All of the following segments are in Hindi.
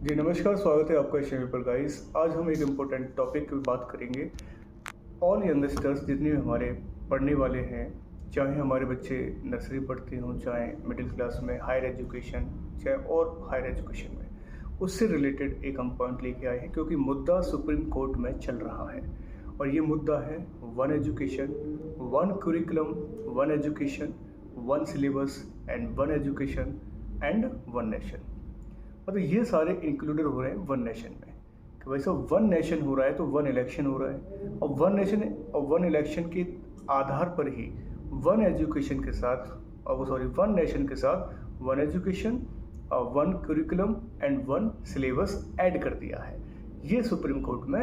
जी नमस्कार, स्वागत है आपका इस चैनल पर गाइस। आज हम एक इम्पोर्टेंट टॉपिक की बात करेंगे। ऑल यंगस्टर्स जितने भी हमारे पढ़ने वाले हैं, चाहे हमारे बच्चे नर्सरी पढ़ते हों, चाहे मिडिल क्लास में, हायर एजुकेशन, चाहे और हायर एजुकेशन में, उससे रिलेटेड एक हम पॉइंट लेके आए हैं क्योंकि मुद्दा सुप्रीम कोर्ट में चल रहा है। और ये मुद्दा है one education, one curriculum, one education, one syllabus and one education and one nation. मतलब ये सारे इंक्लूडेड हो रहे हैं वन नेशन में। कि वैसा वन नेशन हो रहा है तो वन इलेक्शन हो रहा है, और वन नेशन और वन इलेक्शन के आधार पर ही वन एजुकेशन के साथ वन नेशन के साथ one education, one curriculum and one syllabus add कर दिया है। ये सुप्रीम कोर्ट में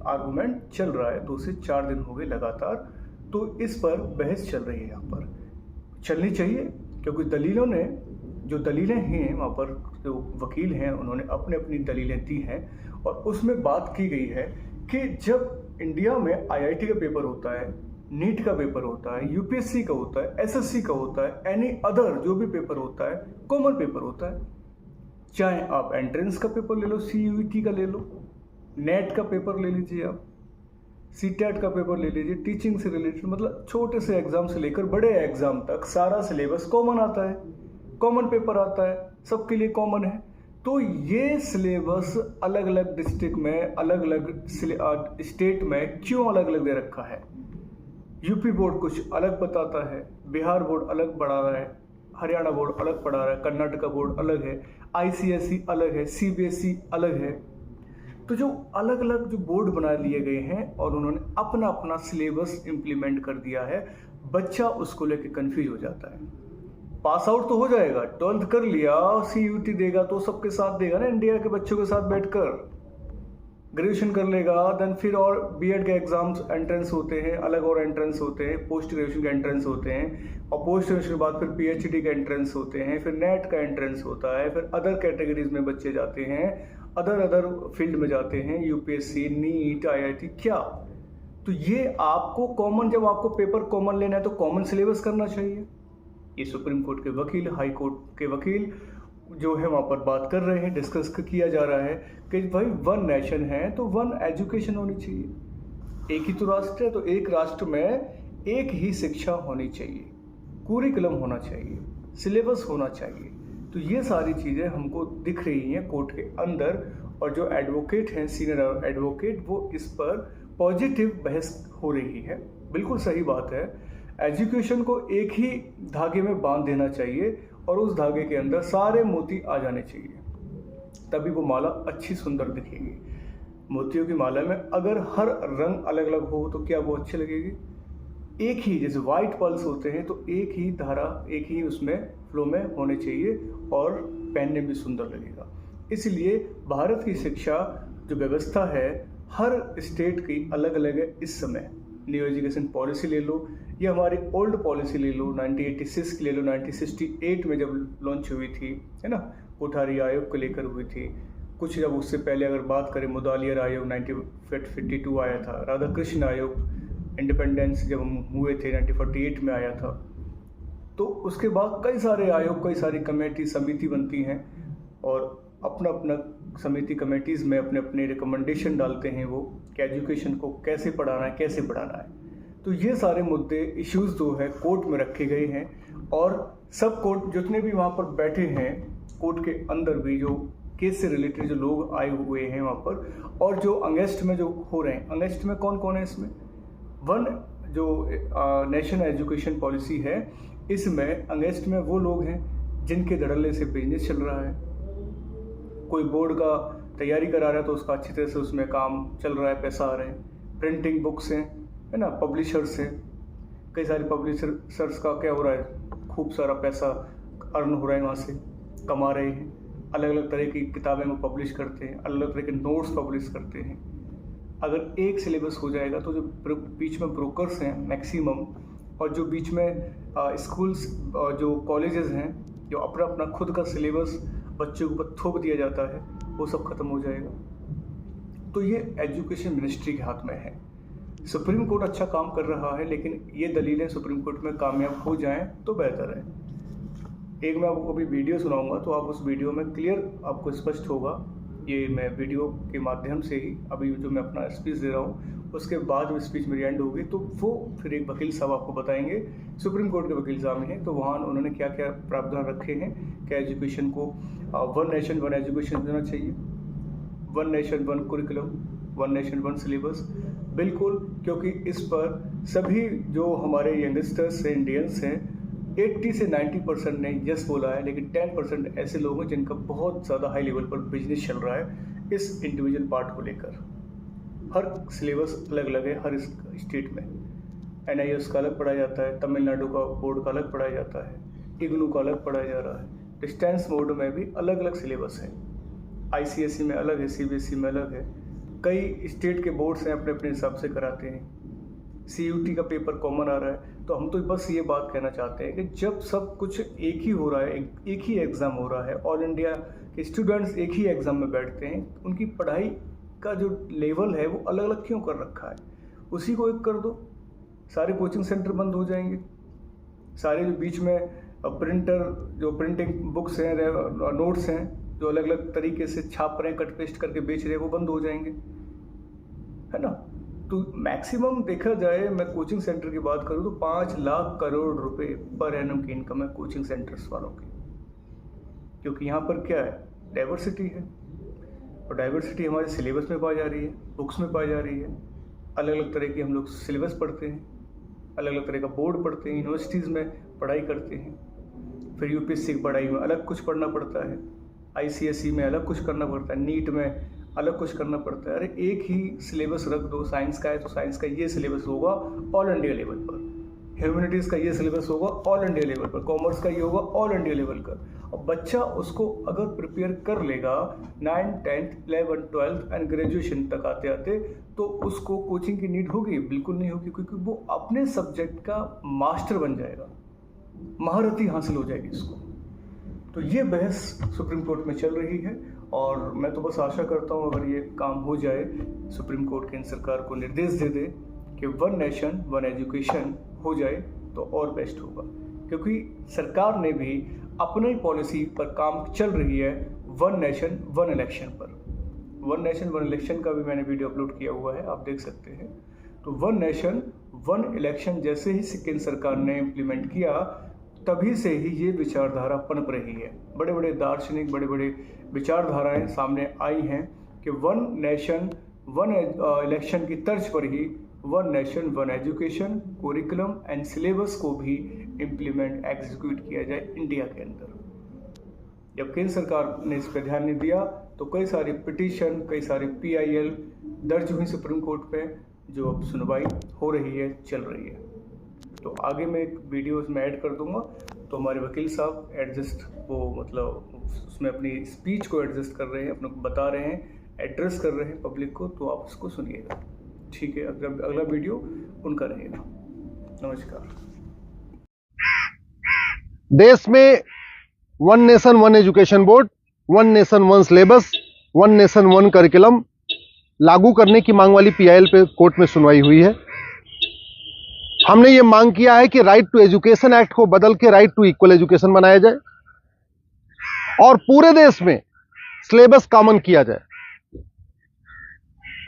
आर्गूमेंट चल रहा है, 2 से 4 दिन हो गए लगातार। तो इस पर बहस चल रही है, यहाँ पर चलनी चाहिए क्योंकि जो दलीलें हैं वहाँ पर, जो वकील हैं उन्होंने अपने अपनी दलीलें दी हैं। और उसमें बात की गई है कि जब इंडिया में आईआईटी का पेपर होता है, नीट का पेपर होता है, यूपीएससी का होता है, एसएससी का होता है, एनी अदर जो भी पेपर होता है, कॉमन पेपर होता है। चाहे आप एंट्रेंस का पेपर ले लो, सीयूईटी का ले लो, नेट का पेपर ले लीजिए, आप सीटेट का पेपर ले लीजिए, टीचिंग से रिलेटेड, मतलब छोटे से एग्जाम से लेकर बड़े एग्जाम तक सारा सिलेबस कॉमन आता है, कॉमन पेपर आता है, सबके लिए कॉमन है। तो ये सिलेबस अलग अलग डिस्ट्रिक्ट में, अलग अलग स्टेट में क्यों अलग अलग दे रखा है? यूपी बोर्ड कुछ अलग बताता है, बिहार बोर्ड अलग पढ़ा रहा है, हरियाणा बोर्ड अलग पढ़ा रहा है, कर्नाटका बोर्ड अलग है, आईसीएसई अलग है, सीबीएसई अलग है। तो जो अलग अलग जो बोर्ड बना लिए गए हैं और उन्होंने अपना अपना सिलेबस इम्प्लीमेंट कर दिया है, बच्चा उसको लेके कंफ्यूज हो जाता है। पास आउट तो हो जाएगा, 12th कर लिया, सीयूटी देगा तो सबके साथ देगा ना, इंडिया के बच्चों के साथ बैठकर ग्रेजुएशन कर लेगा। देन फिर और बीएड के एग्जाम्स एंट्रेंस होते हैं, अलग और एंट्रेंस होते हैं, पोस्ट ग्रेजुएशन के एंट्रेंस होते हैं, और पोस्ट ग्रेजुएशन के बाद फिर पीएचडी के एंट्रेंस होते हैं, फिर नेट का एंट्रेंस होता है, फिर अदर कैटेगरीज में बच्चे जाते हैं, अदर फील्ड में जाते हैं, यूपीएससी, नीट, आईआईटी, क्या। तो ये आपको कॉमन, जब आपको पेपर कॉमन लेना है तो कॉमन सिलेबस करना चाहिए। ये सुप्रीम कोर्ट के वकील, हाई कोर्ट के वकील जो है वहाँ पर बात कर रहे हैं, डिस्कस किया जा रहा है कि भाई वन नेशन है तो वन एजुकेशन होनी चाहिए। एक ही तो राष्ट्र है, तो एक राष्ट्र में एक ही शिक्षा होनी चाहिए, कुरिकुलम होना चाहिए, सिलेबस होना चाहिए। तो ये सारी चीज़ें हमको दिख रही हैं कोर्ट के अंदर, और जो एडवोकेट हैं, सीनियर एडवोकेट, वो इस पर पॉजिटिव बहस हो रही है। बिल्कुल सही बात है, एजुकेशन को एक ही धागे में बांध देना चाहिए और उस धागे के अंदर सारे मोती आ जाने चाहिए, तभी वो माला अच्छी सुंदर दिखेगी। मोतियों की माला में अगर हर रंग अलग अलग हो तो क्या वो अच्छी लगेगी? एक ही, जैसे वाइट पर्ल्स होते हैं तो एक ही धारा, एक ही उसमें फ्लो में होने चाहिए और पहनने में सुंदर लगेगा। इसलिए भारत की शिक्षा जो व्यवस्था है, हर स्टेट की अलग अलग है। इस समय न्यू एजुकेशन पॉलिसी ले लो या हमारी ओल्ड पॉलिसी ले लो, 1986 की ले लो, 1968 में जब लॉन्च हुई थी, है ना, कोठारी आयोग को लेकर हुई थी। कुछ जब उससे पहले अगर बात करें, मुदालियर आयोग 1952 आया था, राधा कृष्ण आयोग इंडिपेंडेंस जब हम हुए थे 1948 में आया था। तो उसके बाद कई सारे आयोग, कई सारी कमेटी, समिति बनती हैं और अपना अपना समिति कमेटीज़ में अपने अपने रिकमेंडेशन डालते हैं वो कि एजुकेशन को कैसे पढ़ाना है, कैसे पढ़ाना है। तो ये सारे मुद्दे, इश्यूज़ जो है कोर्ट में रखे गए हैं, और सब कोर्ट जितने भी वहाँ पर बैठे हैं, कोर्ट के अंदर भी जो केस से रिलेटेड जो लोग आए हुए हैं वहाँ पर, और जो अगेंस्ट में जो हो रहे हैं, अगेंस्ट में कौन कौन है इसमें? वन जो नेशनल एजुकेशन पॉलिसी है, इसमें अगेंस्ट में वो लोग हैं जिनके धड़ल्ले से बिजनेस चल रहा है। कोई बोर्ड का तैयारी करा रहा है तो उसका अच्छी तरह से उसमें काम चल रहा है, पैसा आ रहे हैं, प्रिंटिंग बुक्स हैं, है ना, पब्लिशर्स हैं, कई सारे पब्लिशर्स का क्या हो रहा है, खूब सारा पैसा अर्न हो रहा है, वहाँ से कमा रहे हैं। अलग अलग तरह की किताबें वो पब्लिश करते हैं, अलग अलग तरह के नोट्स पब्लिश करते हैं। अगर एक सिलेबस हो जाएगा तो जो बीच में ब्रोकर्स हैं मैक्सिमम, और जो बीच में स्कूल्स, जो कॉलेजेस हैं, जो अपना अपना खुद का सिलेबस बच्चों के ऊपर थोप दिया जाता है, वो सब खत्म हो जाएगा। तो ये एजुकेशन मिनिस्ट्री के हाथ में है। सुप्रीम कोर्ट अच्छा काम कर रहा है, लेकिन ये दलीलें सुप्रीम कोर्ट में कामयाब हो जाएं तो बेहतर है। एक मैं आपको अभी वीडियो सुनाऊंगा, तो आप उस वीडियो में क्लियर आपको स्पष्ट होगा ये मैं वीडियो के माध्यम से ही अभी जो मैं अपना स्पीच दे रहा हूँ उसके बाद जो स्पीच मेरी एंड होगी तो वो फिर एक वकील साहब आपको बताएंगे। सुप्रीम कोर्ट के वकील साहब हैं, तो वहाँ उन्होंने क्या क्या प्रावधान रखे हैं, क्या एजुकेशन को वन नेशन वन एजुकेशन देना चाहिए, one nation one curriculum, one nation one syllabus. बिल्कुल, क्योंकि इस पर सभी जो हमारे यंगस्टर्स हैं, इंडियंस हैं, 80 से 90% ने यस बोला है, लेकिन 10% ऐसे लोग हैं जिनका बहुत ज़्यादा हाई लेवल पर बिजनेस चल रहा है इस इंडिविजुअल पार्ट को लेकर। हर सिलेबस अलग अलग है हर स्टेट में। NIS का अलग पढ़ाया जाता है, तमिलनाडु का बोर्ड का अलग पढ़ाया जाता है, इग्नू का अलग पढ़ाया जा रहा है। डिस्टेंस मोड में भी अलग अलग सिलेबस है, ICSE में अलग है, CBSE में अलग है। कई स्टेट के बोर्ड्स हैं अपने अपने हिसाब से कराते हैं। CUT का पेपर कॉमन आ रहा है। तो हम तो बस ये बात कहना चाहते हैं कि जब सब कुछ एक ही हो रहा है, एक ही एग्ज़ाम हो रहा है, ऑल इंडिया के स्टूडेंट्स एक ही एग्ज़ाम में बैठते हैं, उनकी पढ़ाई का जो लेवल है वो अलग अलग क्यों कर रखा है? उसी को एक कर दो, सारे कोचिंग सेंटर बंद हो जाएंगे, सारे जो बीच में प्रिंटर जो प्रिंटिंग बुक्स हैं, नोट्स हैं जो अलग अलग तरीके से छाप रहे हैं, कट पेस्ट करके बेच रहे हैं, वो बंद हो जाएंगे, है ना। तो मैक्सिमम देखा जाए, मैं कोचिंग सेंटर की बात करूँ तो 5 लाख करोड़ रुपए पर एनम की इनकम है कोचिंग सेंटर्स वालों की। क्योंकि यहाँ पर क्या है, डाइवर्सिटी है, और डाइवर्सिटी हमारे सिलेबस में पाई जा रही है, बुक्स में पाई जा रही है। अलग अलग तरह की हम लोग सिलेबस पढ़ते हैं, अलग अलग तरह का बोर्ड पढ़ते हैं, यूनिवर्सिटीज़ में पढ़ाई करते हैं। फिर UPSC की पढ़ाई में अलग कुछ पढ़ना पड़ता है, ICSE में अलग कुछ करना पड़ता है, नीट में अलग कुछ करना पड़ता है। अरे एक ही सिलेबस रख दो, साइंस का है तो साइंस का ये सिलेबस होगा ऑल इंडिया लेवल पर, ह्यूमैनिटीज़ का ये सिलेबस होगा ऑल इंडिया लेवल पर, कॉमर्स का ये होगा ऑल इंडिया लेवल का। और बच्चा उसको अगर प्रिपेयर कर लेगा 9th 10th 11th 12th and graduation तक आते आते, तो उसको कोचिंग की नीड होगी? बिल्कुल नहीं होगी, क्योंकि वो अपने सब्जेक्ट का मास्टर बन जाएगा, महारथी हासिल हो जाएगी इसको। तो ये बहस सुप्रीम कोर्ट में चल रही है, और मैं तो बस आशा करता हूँ अगर ये काम हो जाए, सुप्रीम कोर्ट केंद्र सरकार को निर्देश दे दे कि वन नेशन वन एजुकेशन हो जाए तो और बेस्ट होगा। क्योंकि सरकार ने भी अपनी पॉलिसी पर काम चल रही है वन नेशन वन इलेक्शन पर। वन नेशन वन इलेक्शन का भी मैंने वीडियो अपलोड किया हुआ है, आप देख सकते हैं। तो वन नेशन वन इलेक्शन जैसे ही केंद्र सरकार ने इम्प्लीमेंट किया, तभी से ही ये विचारधारा पनप रही है। बड़े बड़े दार्शनिक, बड़े बड़े विचारधाराएं सामने आई हैं कि वन नेशन वन इलेक्शन की तर्ज पर ही one nation one education curriculum and syllabus को भी इम्प्लीमेंट एग्जीक्यूट किया जाए इंडिया के अंदर। जब केंद्र सरकार ने इस पर ध्यान नहीं दिया तो कई सारी पिटीशन, कई सारी PIL दर्ज हुई सुप्रीम कोर्ट पे, जो अब सुनवाई हो रही है, चल रही है। तो आगे मैं एक वीडियो इसमें ऐड कर दूंगा, तो हमारे वकील साहब एडजस्ट वो मतलब उसमें अपनी स्पीच को एडजस्ट कर रहे हैं, अपने को बता रहे हैं, एड्रेस कर रहे हैं पब्लिक को, तो आप उसको सुनिएगा, ठीक है। अगला वीडियो उनका रहेगा। नमस्कार। देश में one nation one education board, one nation one syllabus, one nation one curriculum लागू करने की मांग वाली PIL पे कोर्ट में सुनवाई हुई है। हमने ये मांग किया है कि राइट टू एजुकेशन एक्ट को बदल के राइट टू इक्वल एजुकेशन बनाया जाए और पूरे देश में सिलेबस कॉमन किया जाए।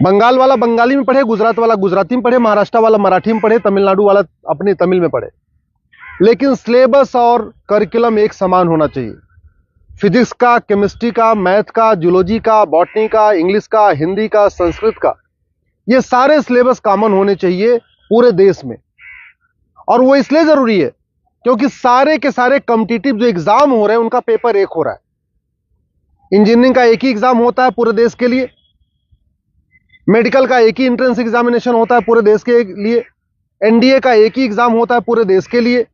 बंगाल वाला बंगाली में पढ़े, गुजरात वाला गुजराती में पढ़े, महाराष्ट्र वाला मराठी में पढ़े, तमिलनाडु वाला अपने तमिल में पढ़े, लेकिन सिलेबस और करिकुलम एक समान होना चाहिए। फिजिक्स का, केमिस्ट्री का, मैथ का, जूलॉजी का, बॉटनी का, इंग्लिश का, हिंदी का, संस्कृत का, ये सारे सिलेबस कॉमन होने चाहिए पूरे देश में। और वो इसलिए जरूरी है क्योंकि सारे के सारे कॉम्पिटिटिव जो एग्जाम हो रहे हैं उनका पेपर एक हो रहा है। इंजीनियरिंग का एक ही एग्जाम होता है पूरे देश के लिए, मेडिकल का एक ही एंट्रेंस एग्जामिनेशन होता है पूरे देश के लिए, NDA का एक ही एग्जाम होता है पूरे देश के लिए।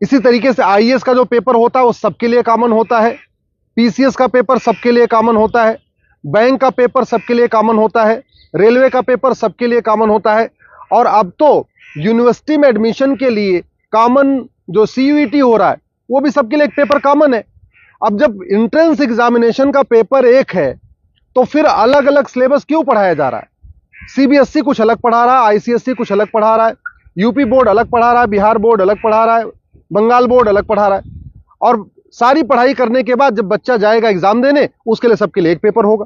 इसी तरीके से IAS का जो पेपर होता है वो सबके लिए कॉमन होता है, PCS का पेपर सबके लिए कॉमन होता है, बैंक का पेपर सबके लिए कॉमन होता है, रेलवे का पेपर सबके लिए कॉमन होता है। और अब तो यूनिवर्सिटी में एडमिशन के लिए कॉमन जो CUET हो रहा है वो भी सबके लिए एक पेपर कॉमन है। अब जब एंट्रेंस एग्जामिनेशन का पेपर एक है तो फिर अलग अलग सिलेबस क्यों पढ़ाया जा रहा है? CBSE कुछ अलग पढ़ा रहा है, ICSE कुछ अलग पढ़ा रहा है, UP बोर्ड अलग पढ़ा रहा है, बिहार बोर्ड अलग पढ़ा रहा है, बंगाल बोर्ड अलग पढ़ा रहा है। और सारी पढ़ाई करने के बाद जब बच्चा जाएगा एग्जाम देने, उसके लिए सबके लिए एक पेपर होगा।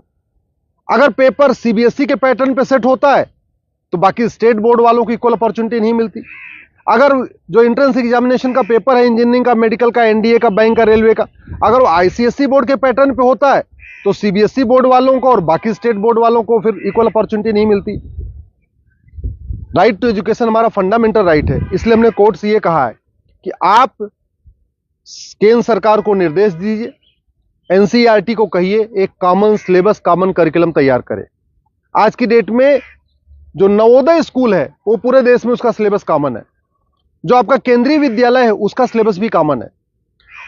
अगर पेपर सीबीएसई के पैटर्न पे सेट होता है तो बाकी स्टेट बोर्ड वालों को इक्वल अपॉर्चुनिटी नहीं मिलती। अगर जो एंट्रेंस एग्जामिनेशन का पेपर है इंजीनियरिंग का, मेडिकल का, एनडीए का, बैंक का, रेलवे का, अगर वो आईसीएसई बोर्ड के पैटर्न पे होता है तो सीबीएसई बोर्ड वालों को और बाकी स्टेट बोर्ड वालों को फिर इक्वल अपॉर्चुनिटी नहीं मिलती। राइट टू एजुकेशन हमारा फंडामेंटल राइट है, इसलिए हमने कोर्ट से ये कहा है कि आप केंद्र सरकार को निर्देश दीजिए, एनसीईआरटी को कहिए एक कॉमन सिलेबस, कॉमन करिकुलम तैयार करे। आज की डेट में जो नवोदय स्कूल है वो पूरे देश में उसका सिलेबस कॉमन है, जो आपका केंद्रीय विद्यालय है उसका सिलेबस भी कॉमन है।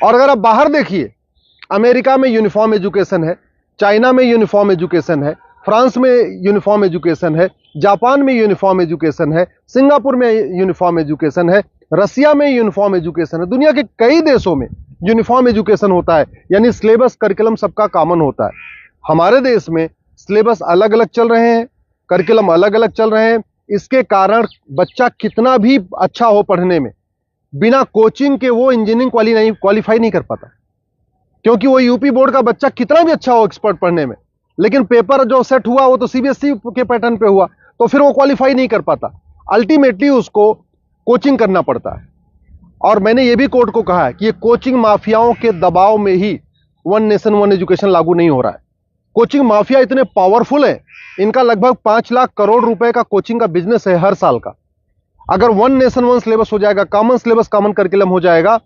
और अगर आप बाहर देखिए, अमेरिका में यूनिफॉर्म एजुकेशन है, चाइना में यूनिफॉर्म एजुकेशन है, फ्रांस में यूनिफॉर्म एजुकेशन है, जापान में यूनिफॉर्म एजुकेशन है, सिंगापुर में यूनिफॉर्म एजुकेशन है, रसिया में यूनिफॉर्म एजुकेशन है, दुनिया के कई देशों में यूनिफॉर्म एजुकेशन होता है, यानी सिलेबस करिकुलम सबका कॉमन होता है। हमारे देश में सिलेबस अलग अलग चल रहे हैं, करिकुलम अलग अलग चल रहे हैं। इसके कारण बच्चा कितना भी अच्छा हो पढ़ने में, बिना कोचिंग के वो इंजीनियरिंग क्वालिफाई नहीं कर पाता, क्योंकि वो यूपी बोर्ड का बच्चा कितना भी अच्छा हो एक्सपर्ट पढ़ने में, लेकिन पेपर जो सेट हुआ वो तो सीबीएसई के पैटर्न पे हुआ, तो फिर वो क्वालिफाई नहीं कर पाता। अल्टीमेटली उसको कोचिंग करना पड़ता है। और मैंने ये भी कोर्ट को कहा है कि ये कोचिंग माफियाओं के दबाव में ही वन नेशन वन एजुकेशन लागू नहीं हो रहा है। कोचिंग माफिया इतने पावरफुल है, इनका लगभग 5 लाख करोड़ रुपए का कोचिंग का बिजनेस है हर साल का। अगर वन नेशन वन सिलेबस हो जाएगा, कॉमन सिलेबस, कॉमन करिकुलम हो जाएगा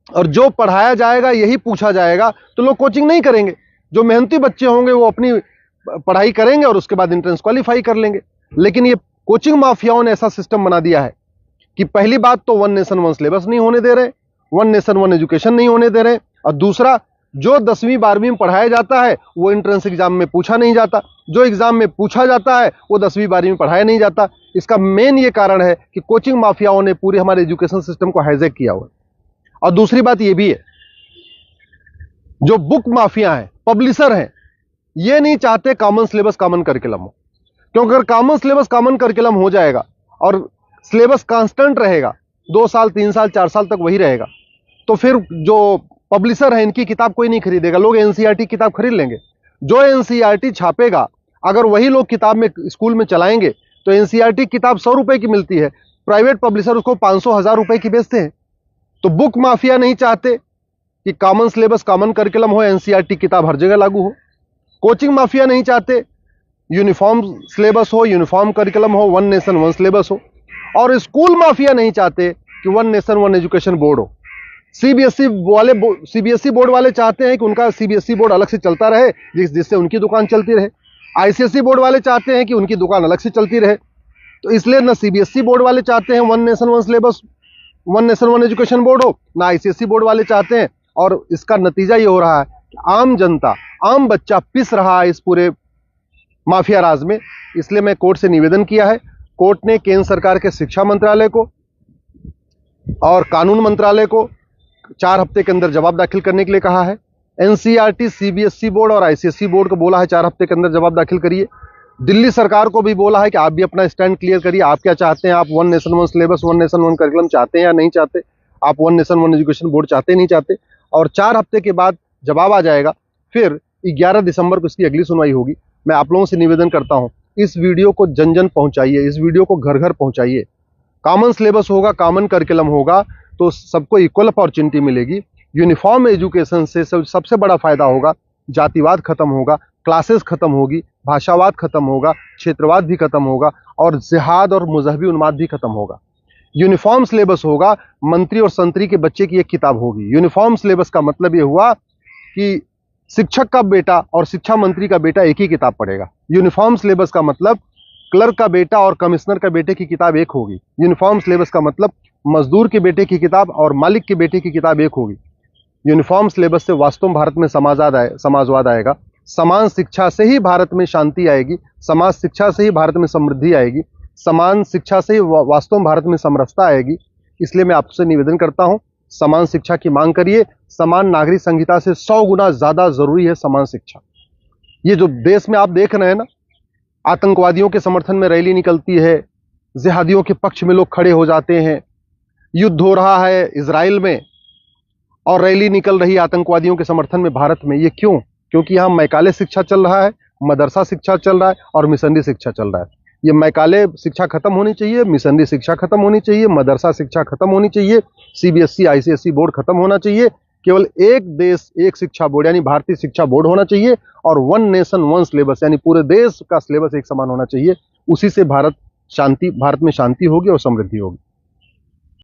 और जो पढ़ाया जाएगा यही पूछा जाएगा, तो लोग कोचिंग नहीं करेंगे। जो मेहनती बच्चे होंगे वो अपनी पढ़ाई करेंगे और उसके बाद एंट्रेंस क्वालिफाई कर लेंगे। लेकिन ये कोचिंग माफियाओं ने ऐसा सिस्टम बना दिया है कि पहली बात तो वन नेशन वन सिलेबस नहीं होने दे रहे, वन नेशन वन एजुकेशन नहीं होने दे रहे, और दूसरा जो 10वीं 12वीं में पढ़ाया जाता है वो एंट्रेंस एग्जाम में पूछा नहीं जाता, जो एग्जाम में पूछा जाता है वो 10वीं 12वीं में पढ़ाया नहीं जाता। इसका मेन ये कारण है कि कोचिंग माफियाओं ने पूरे हमारे एजुकेशन सिस्टम को हाईजैक किया हुआ है। और दूसरी बात ये भी है, जो बुक माफिया हैं, पब्लिशर हैं, ये नहीं चाहते कॉमन सिलेबस कॉमन करिकुलम हो, क्योंकि अगर कॉमन सिलेबस कॉमन करिकुलम हो जाएगा और सिलेबस कांस्टेंट रहेगा, 2 साल 3 साल 4 साल तक वही रहेगा, तो फिर जो पब्लिशर है इनकी किताब कोई नहीं खरीदेगा, लोग एनसीईआरटी किताब खरीद लेंगे। जो एनसीईआरटी छापेगा अगर वही लोग किताब में स्कूल में चलाएंगे तो एनसीईआरटी किताब 100 रुपए की मिलती है, प्राइवेट पब्लिशर उसको 500 1000 रुपए की बेचते हैं। तो बुक माफिया नहीं चाहते कि कॉमन सिलेबस कॉमन करिकुलम हो, एनसीईआरटी किताब हर जगह लागू हो। कोचिंग माफिया नहीं चाहते यूनिफॉर्म सिलेबस हो, यूनिफॉर्म करिकुलम हो, वन नेशन वन सिलेबस हो। और स्कूल माफिया नहीं चाहते कि one nation one education board हो। सीबीएसई बोर्ड वाले चाहते हैं कि उनका सीबीएसई बोर्ड अलग से चलता रहे, जिससे उनकी दुकान चलती रहे। आईसीएसई बोर्ड वाले चाहते हैं कि उनकी दुकान अलग से चलती रहे। तो इसलिए ना सीबीएसई बोर्ड वाले चाहते हैं one nation one syllabus, one nation one education board हो, ना आईसीएसई बोर्ड वाले चाहते हैं। और इसका नतीजा ये हो रहा है कि आम जनता, आम बच्चा पिस रहा है इस पूरे माफिया राज में। इसलिए मैं कोर्ट से निवेदन किया है। कोर्ट ने केंद्र सरकार के शिक्षा मंत्रालय को और कानून मंत्रालय को 4 हफ्ते के अंदर जवाब दाखिल करने के लिए कहा है। एनसीईआरटी, सीबीएसई बोर्ड और आईसीएसई बोर्ड को बोला है 4 हफ्ते के अंदर जवाब दाखिल करिए। दिल्ली सरकार को भी बोला है कि आप भी अपना स्टैंड क्लियर करिए, आप क्या चाहते हैं, आप one nation one syllabus, one nation one curriculum चाहते हैं या नहीं चाहते, आप one nation one education board चाहते नहीं चाहते। और 4 हफ्ते के बाद जवाब आ जाएगा, फिर 11 दिसंबर को इसकी अगली सुनवाई होगी। मैं आप लोगों से निवेदन करता हूं, इस वीडियो को जन जन पहुंचाइए, इस वीडियो को घर घर पहुंचाइए। कॉमन सिलेबस होगा, कॉमन करिकुलम होगा तो सबको इक्वल अपॉर्चुनिटी मिलेगी। यूनिफॉर्म एजुकेशन से सबसे बड़ा फायदा होगा, जातिवाद खत्म होगा, क्लासेस खत्म होगी, भाषावाद खत्म होगा, क्षेत्रवाद भी खत्म होगा और जिहाद और मजहबी उन्माद भी खत्म होगा। यूनिफॉर्म सिलेबस होगा, मंत्री और संतरी के बच्चे की एक किताब होगी। यूनिफॉर्म सिलेबस का मतलब ये हुआ कि शिक्षक का बेटा और शिक्षा मंत्री का बेटा एक ही किताब पढ़ेगा। यूनिफॉर्म सिलेबस का मतलब क्लर्क का बेटा और कमिश्नर का बेटे की किताब एक होगी। यूनिफॉर्म सिलेबस का मतलब मजदूर के बेटे की किताब और मालिक के बेटे की किताब एक होगी। यूनिफॉर्म सिलेबस से वास्तव में भारत में समाजवाद आएगा। समान शिक्षा से ही भारत में शांति आएगी, समाज शिक्षा से ही भारत में समृद्धि आएगी, समान शिक्षा से ही वास्तव में भारत में समरसता आएगी। इसलिए मैं आपसे निवेदन करता हूं, समान शिक्षा की मांग करिए। समान नागरिक संहिता से 100 गुना ज्यादा जरूरी है समान शिक्षा। ये जो देश में आप देख रहे हैं ना, आतंकवादियों के समर्थन में रैली निकलती है, जिहादियों के पक्ष में लोग खड़े हो जाते हैं, युद्ध हो रहा है इजराइल में और रैली निकल रही है आतंकवादियों के समर्थन में भारत में। ये क्यों? क्योंकि यहां मैकाले शिक्षा चल रहा है, मदरसा शिक्षा चल रहा है और मिशनरी शिक्षा चल रहा है। ये मैकाले शिक्षा खत्म होनी चाहिए, मिशनरी शिक्षा खत्म होनी चाहिए, मदरसा शिक्षा खत्म होनी चाहिए, सीबीएसई आईसीएसई बोर्ड खत्म होना चाहिए। केवल एक देश एक शिक्षा बोर्ड यानी भारतीय शिक्षा बोर्ड होना चाहिए और वन नेशन वन सिलेबस यानी पूरे देश का सिलेबस एक समान होना चाहिए। उसी से भारत में शांति होगी और समृद्धि होगी।